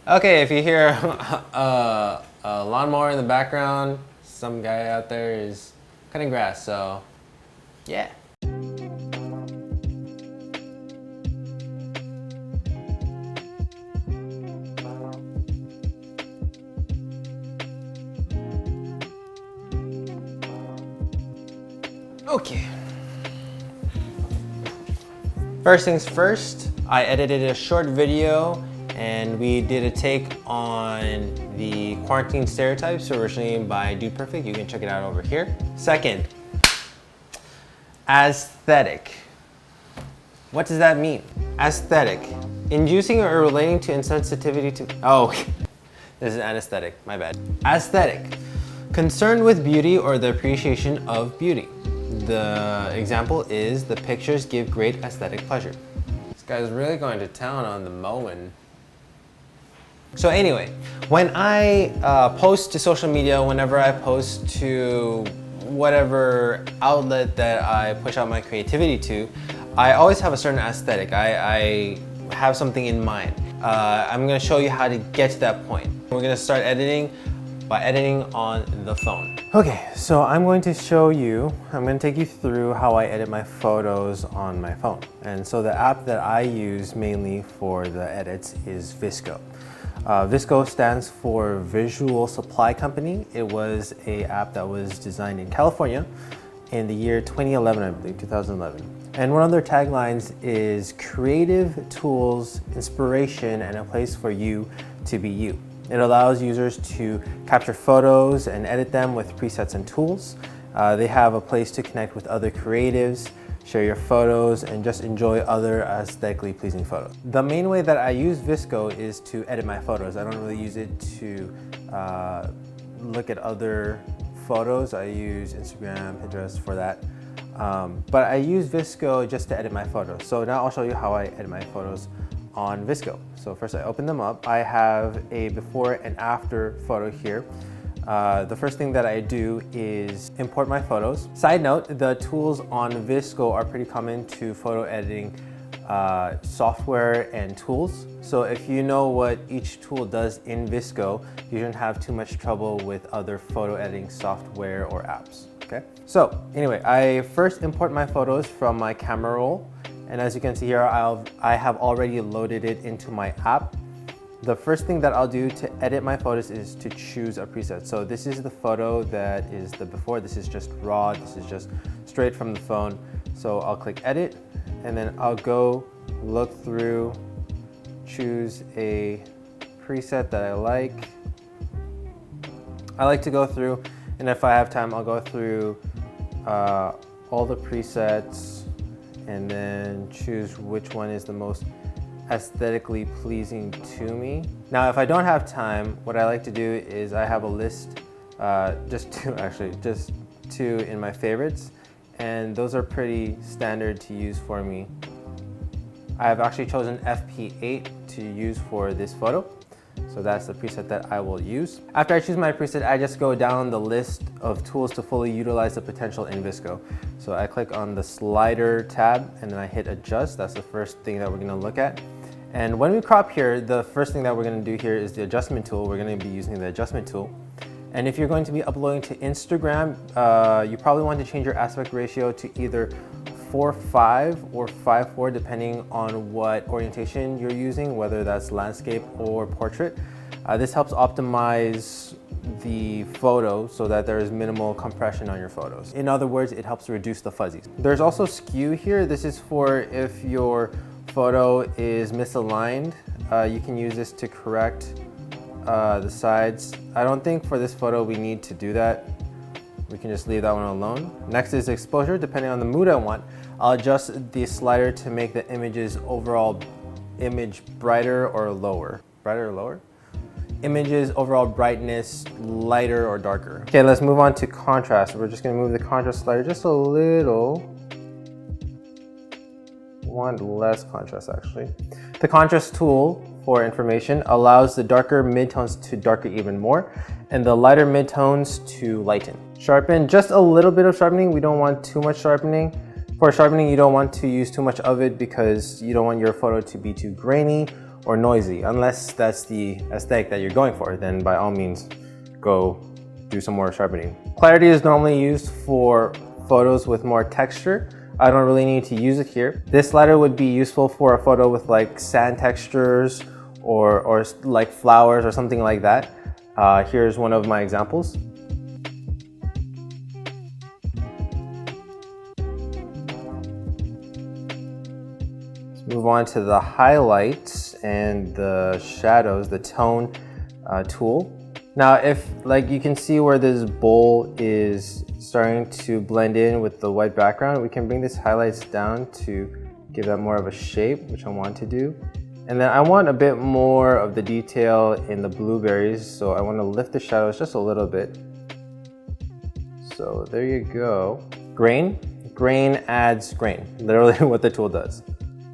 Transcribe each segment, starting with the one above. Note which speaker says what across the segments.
Speaker 1: Okay, if you hear a lawnmower in the background, some guy out there is cutting grass, so yeah. Okay. First things first, I edited a short video and we did a take on the quarantine stereotypes originally by Dude Perfect. You can check it out over here. Second, aesthetic. What does that mean? Aesthetic, inducing or relating to insensitivity to, this is anesthetic, my bad. Aesthetic, concerned with beauty or the appreciation of beauty. The example is the pictures give great aesthetic pleasure. This guy's really going to town on the mowing. So anyway, when I post to social media, whenever I post to whatever outlet that I push out my creativity to, I always have a certain aesthetic. I have something in mind. I'm gonna show you how to get to that point. We're gonna start editing by editing on the phone. Okay, so I'm going to take you through how I edit my photos on my phone. And so the app that I use mainly for the edits is VSCO. VSCO stands for Visual Supply Company. It was an app that was designed in California in the year 2011, I believe, 2011. And one of their taglines is creative tools, inspiration, and a place for you to be you. It allows users to capture photos and edit them with presets and tools. They have a place to connect with other creatives, share your photos, and just enjoy other aesthetically pleasing photos. The main way that I use VSCO is to edit my photos. I don't really use it to look at other photos. I use Instagram, Pinterest for that. But I use VSCO just to edit my photos. So now I'll show you how I edit my photos on VSCO. So first I open them up. I have a before and after photo here. The first thing that I do is import my photos. Side note, the tools on VSCO are pretty common to photo editing software and tools. So if you know what each tool does in VSCO, you shouldn't have too much trouble with other photo editing software or apps, okay? So anyway, I first import my photos from my camera roll. And as you can see here, I have already loaded it into my app. The first thing that I'll do to edit my photos is to choose a preset. So this is the photo that is the before. This is just raw. This is just straight from the phone. So I'll click edit, and then I'll go look through, choose a preset that I like. I like to go through, and if I have time, I'll go through all the presets and then choose which one is the most aesthetically pleasing to me. Now, if I don't have time, what I like to do is I have a list, just two in my favorites, and those are pretty standard to use for me. I have actually chosen FP8 to use for this photo. So that's the preset that I will use. After I choose my preset, I just go down the list of tools to fully utilize the potential in VSCO. So I click on the slider tab and then I hit adjust. That's the first thing that we're gonna look at. And when we crop here, the first thing that we're gonna do here is the adjustment tool. We're gonna be using the adjustment tool. And if you're going to be uploading to Instagram, you probably want to change your aspect ratio to either 4:5 or 5:4, depending on what orientation you're using, whether that's landscape or portrait. This helps optimize the photo so that there is minimal compression on your photos. In other words, it helps reduce the fuzzies. There's also Skew here. This is for if your photo is misaligned. You can use this to correct the sides. I don't think for this photo we need to do that. We can just leave that one alone. Next is exposure. Depending on the mood I want, I'll adjust the slider to make the image's overall image brighter or lower. Brighter or lower? Image's overall brightness lighter or darker. Okay, let's move on to contrast. We're just gonna move the contrast slider just a little. Want less contrast actually. The contrast tool, for information, allows the darker midtones to darken even more and the lighter midtones to lighten. Sharpen, just a little bit of sharpening. We don't want too much sharpening. For sharpening, you don't want to use too much of it because you don't want your photo to be too grainy or noisy. Unless that's the aesthetic that you're going for, then by all means, go do some more sharpening. Clarity is normally used for photos with more texture. I don't really need to use it here. This slider would be useful for a photo with like sand textures or like flowers or something like that. Here's one of my examples. Move on to the highlights and the shadows, the tone tool. Now, if like you can see where this bowl is starting to blend in with the white background, we can bring this highlights down to give that more of a shape, which I want to do. And then I want a bit more of the detail in the blueberries, so I want to lift the shadows just a little bit. So there you go. Grain. Grain adds grain, literally what the tool does.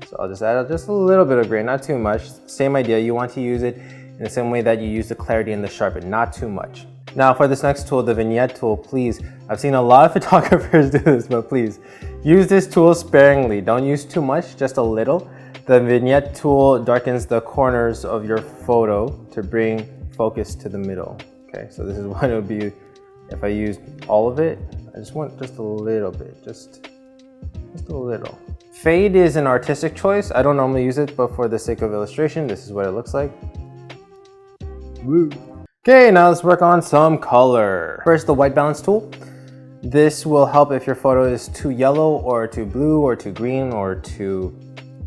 Speaker 1: So I'll just add just a little bit of grain, not too much. Same idea, you want to use it in the same way that you use the clarity and the sharpen, not too much. Now for this next tool, the Vignette Tool, please, I've seen a lot of photographers do this, but please, use this tool sparingly. Don't use too much, just a little. The Vignette Tool darkens the corners of your photo to bring focus to the middle. Okay, so this is what it would be if I used all of it. I just want just a little bit, just a little. Fade is an artistic choice. I don't normally use it, but for the sake of illustration, this is what it looks like. Woo. Okay, now let's work on some color. First, the white balance tool. This will help if your photo is too yellow or too blue or too green or too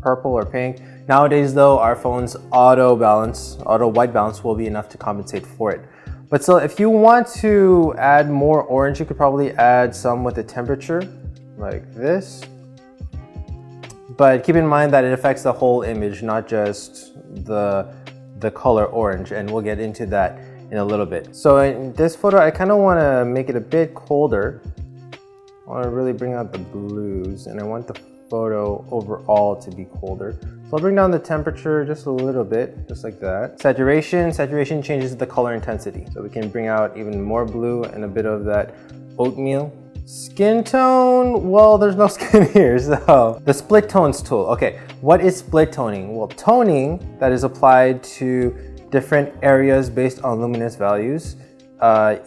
Speaker 1: purple or pink. Nowadays though, our phone's auto white balance will be enough to compensate for it. But still, if you want to add more orange, you could probably add some with the temperature, like this. But keep in mind that it affects the whole image, not just the color orange, and we'll get into that in a little bit. So in this photo, I kind of want to make it a bit colder. I want to really bring out the blues, and I want the photo overall to be colder. So I'll bring down the temperature just a little bit, just like that. Saturation changes the color intensity. So we can bring out even more blue and a bit of that oatmeal. Skin tone, well, there's no skin here, so. The split tones tool. Okay, what is split toning? Well, toning that is applied to different areas based on luminance values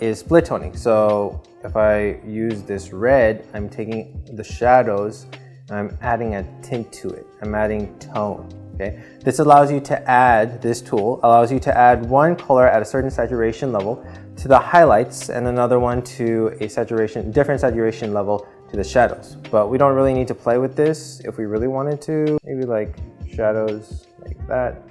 Speaker 1: is split toning. So if I use this red, I'm taking the shadows and I'm adding a tint to it. I'm adding tone, okay? This allows you to add, this tool allows you to add one color at a certain saturation level to the highlights and another one to a different saturation level to the shadows. But we don't really need to play with this. If we really wanted to, maybe like shadows like that.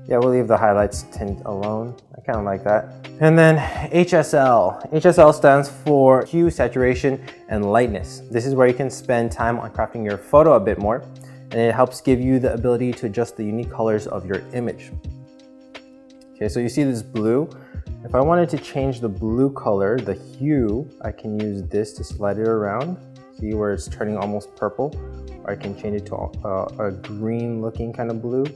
Speaker 1: Yeah, we'll leave the highlights tint alone. I kind of like that. And then HSL. HSL stands for hue, saturation, and lightness. This is where you can spend time on crafting your photo a bit more, and it helps give you the ability to adjust the unique colors of your image. Okay, so you see this blue. If I wanted to change the blue color, the hue, I can use this to slide it around. See where it's turning almost purple? Or I can change it to a green looking kind of blue.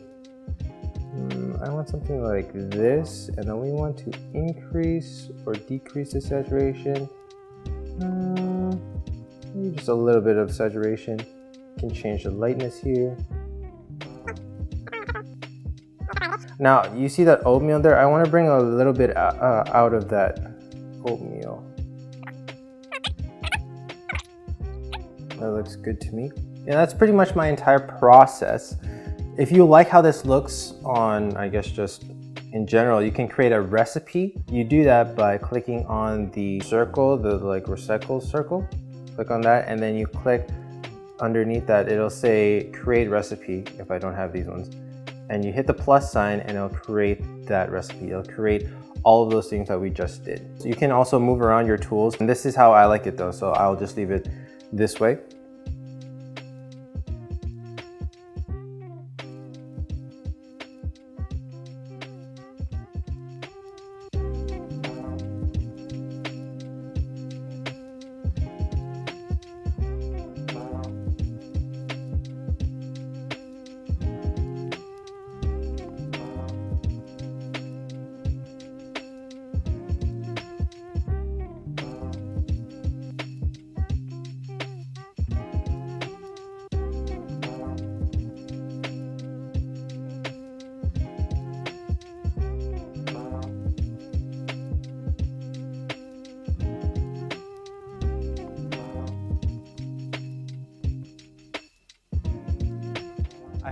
Speaker 1: I want something like this, and then we want to increase or decrease the saturation. Maybe just a little bit of saturation. You can change the lightness here. Now, you see that oatmeal there? I want to bring a little bit out of that oatmeal. That looks good to me. And that's pretty much my entire process. If you like how this looks on, I guess just in general, you can create a recipe. You do that by clicking on the circle, the like recycle circle. Click on that, and then you click underneath that. It'll say create recipe if I don't have these ones. And you hit the plus sign and it'll create that recipe. It'll create all of those things that we just did. So you can also move around your tools. And this is how I like it though, so I'll just leave it this way.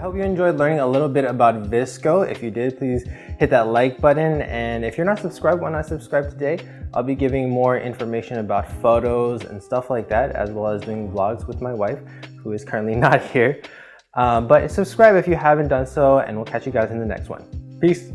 Speaker 1: hope you enjoyed learning a little bit about VSCO. If you did, please hit that like button. And if you're not subscribed, why not subscribe today? I'll be giving more information about photos and stuff like that, as well as doing vlogs with my wife, who is currently not here. But subscribe if you haven't done so, and we'll catch you guys in the next one. Peace.